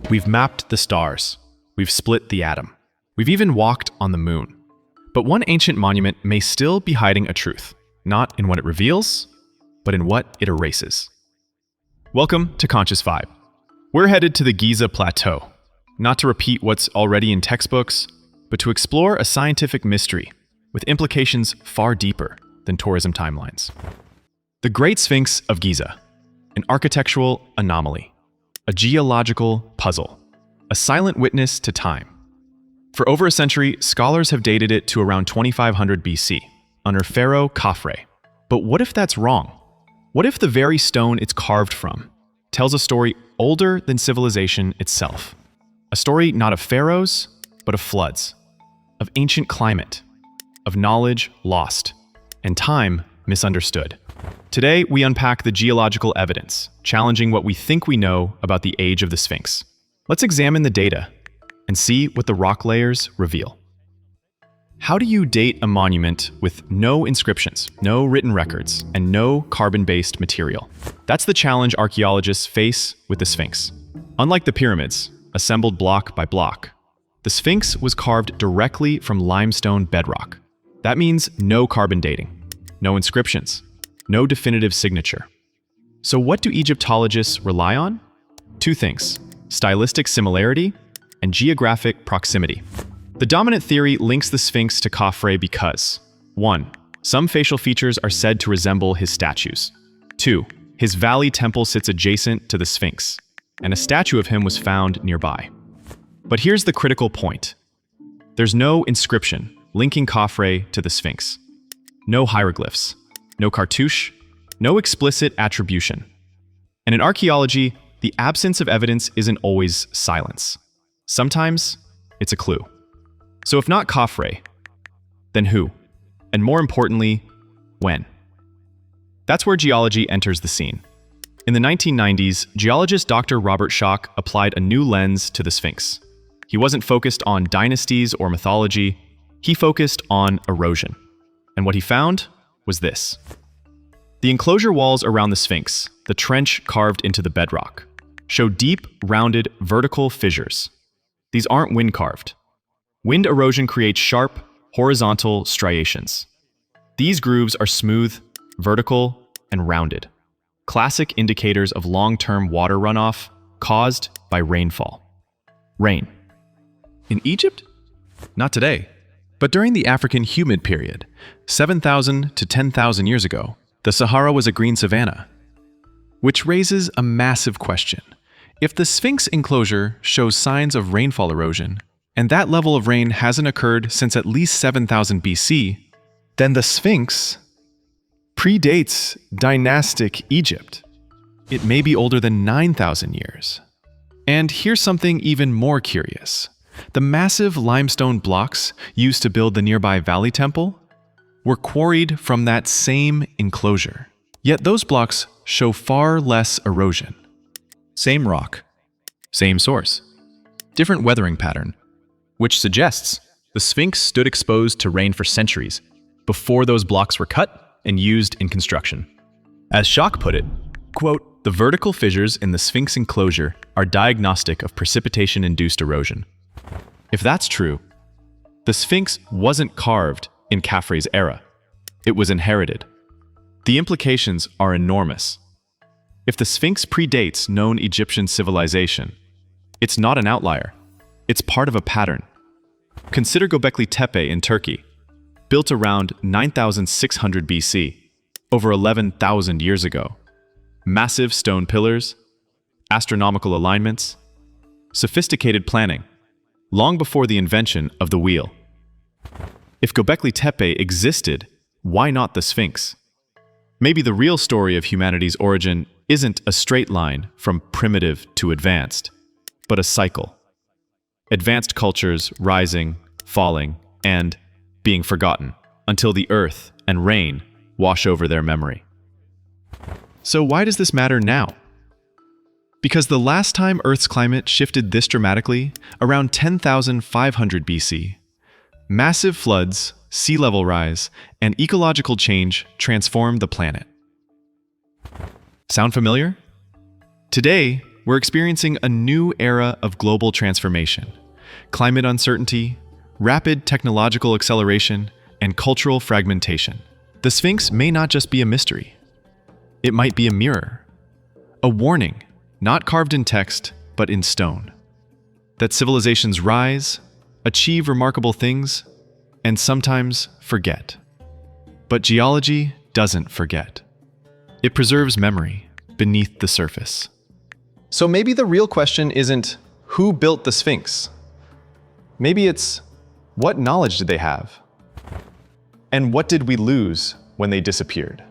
We've mapped the stars. We've split the atom. We've even walked on the moon. But one ancient monument may still be hiding a truth, not in what it reveals, but in what it erases. Welcome to Conscious Vibe. We're headed to the Giza Plateau, not to repeat what's already in textbooks, but to explore a scientific mystery with implications far deeper than tourism timelines. The Great Sphinx of Giza, an architectural anomaly, a geological puzzle, a silent witness to time. For over a century, scholars have dated it to around 2500 BC, under Pharaoh Khafre. But what if that's wrong? What if the very stone it's carved from tells a story older than civilization itself? A story not of pharaohs, but of floods, of ancient climate, of knowledge lost, and time misunderstood. Today, we unpack the geological evidence, challenging what we think we know about the age of the Sphinx. Let's examine the data and see what the rock layers reveal. How do you date a monument with no inscriptions, no written records, and no carbon-based material? That's the challenge archaeologists face with the Sphinx. Unlike the pyramids, assembled block by block, the Sphinx was carved directly from limestone bedrock. That means no carbon dating, no inscriptions, no definitive signature. So what do Egyptologists rely on? Two things: stylistic similarity and geographic proximity. The dominant theory links the Sphinx to Khafre because 1. Some facial features are said to resemble his statues. 2. His valley temple sits adjacent to the Sphinx, and a statue of him was found nearby. But here's the critical point. There's no inscription linking Khafre to the Sphinx. No hieroglyphs, no cartouche, no explicit attribution. And in archaeology, the absence of evidence isn't always silence. Sometimes it's a clue. So if not Khafre, then who? And more importantly, when? That's where geology enters the scene. In the 1990s, geologist Dr. Robert Schoch applied a new lens to the Sphinx. He wasn't focused on dynasties or mythology, he focused on erosion. And what he found was this. The enclosure walls around the Sphinx, the trench carved into the bedrock, show deep, rounded, vertical fissures. These aren't wind-carved. Wind erosion creates sharp, horizontal striations. These grooves are smooth, vertical, and rounded, classic indicators of long-term water runoff caused by rainfall. Rain. In Egypt? Not today. But during the African Humid Period, 7,000 to 10,000 years ago, the Sahara was a green savanna. Which raises a massive question. If the Sphinx enclosure shows signs of rainfall erosion, and that level of rain hasn't occurred since at least 7,000 BC, then the Sphinx predates dynastic Egypt. It may be older than 9,000 years. And here's something even more curious. The massive limestone blocks used to build the nearby valley temple were quarried from that same enclosure. Yet those blocks show far less erosion. Same rock, same source, different weathering pattern, which suggests the Sphinx stood exposed to rain for centuries before those blocks were cut and used in construction. As Schoch put it, quote, "The vertical fissures in the Sphinx enclosure are diagnostic of precipitation-induced erosion." If that's true, the Sphinx wasn't carved in Khafre's era. It was inherited. The implications are enormous. If the Sphinx predates known Egyptian civilization, it's not an outlier. It's part of a pattern. Consider Göbekli Tepe in Turkey, built around 9,600 BC, over 11,000 years ago. Massive stone pillars, astronomical alignments, sophisticated planning, long before the invention of the wheel. If Göbekli Tepe existed, why not the Sphinx? Maybe the real story of humanity's origin isn't a straight line from primitive to advanced, but a cycle. Advanced cultures rising, falling, and being forgotten until the earth and rain wash over their memory. So why does this matter now? Because the last time Earth's climate shifted this dramatically, around 10,500 BC, massive floods, sea level rise, and ecological change transformed the planet. Sound familiar? Today, we're experiencing a new era of global transformation. Climate uncertainty, rapid technological acceleration, and cultural fragmentation. The Sphinx may not just be a mystery. It might be a mirror. A warning, not carved in text, but in stone. That civilizations rise, achieve remarkable things, and sometimes forget. But geology doesn't forget. It preserves memory beneath the surface. So maybe the real question isn't who built the Sphinx? Maybe it's what knowledge did they have? And what did we lose when they disappeared?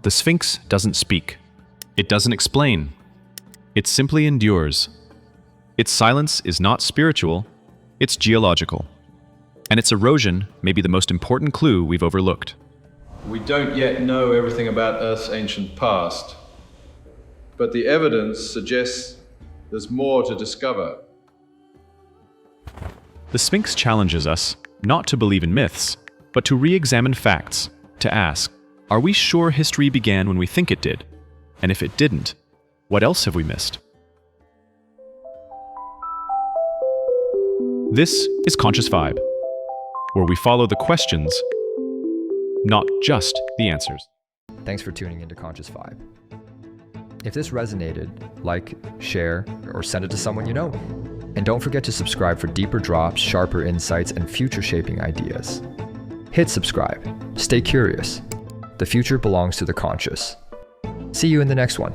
The Sphinx doesn't speak. It doesn't explain. It simply endures. Its silence is not spiritual, it's geological. And its erosion may be the most important clue we've overlooked. We don't yet know everything about Earth's ancient past, but the evidence suggests there's more to discover. The Sphinx challenges us not to believe in myths, but to re-examine facts, to ask, are we sure history began when we think it did? And if it didn't, what else have we missed? This is Conscious Vibe, where we follow the questions, not just the answers. Thanks for tuning into Conscious Vibe. If this resonated, like, share, or send it to someone you know. And don't forget to subscribe for deeper drops, sharper insights, and future-shaping ideas. Hit subscribe. Stay curious. The future belongs to the conscious. See you in the next one.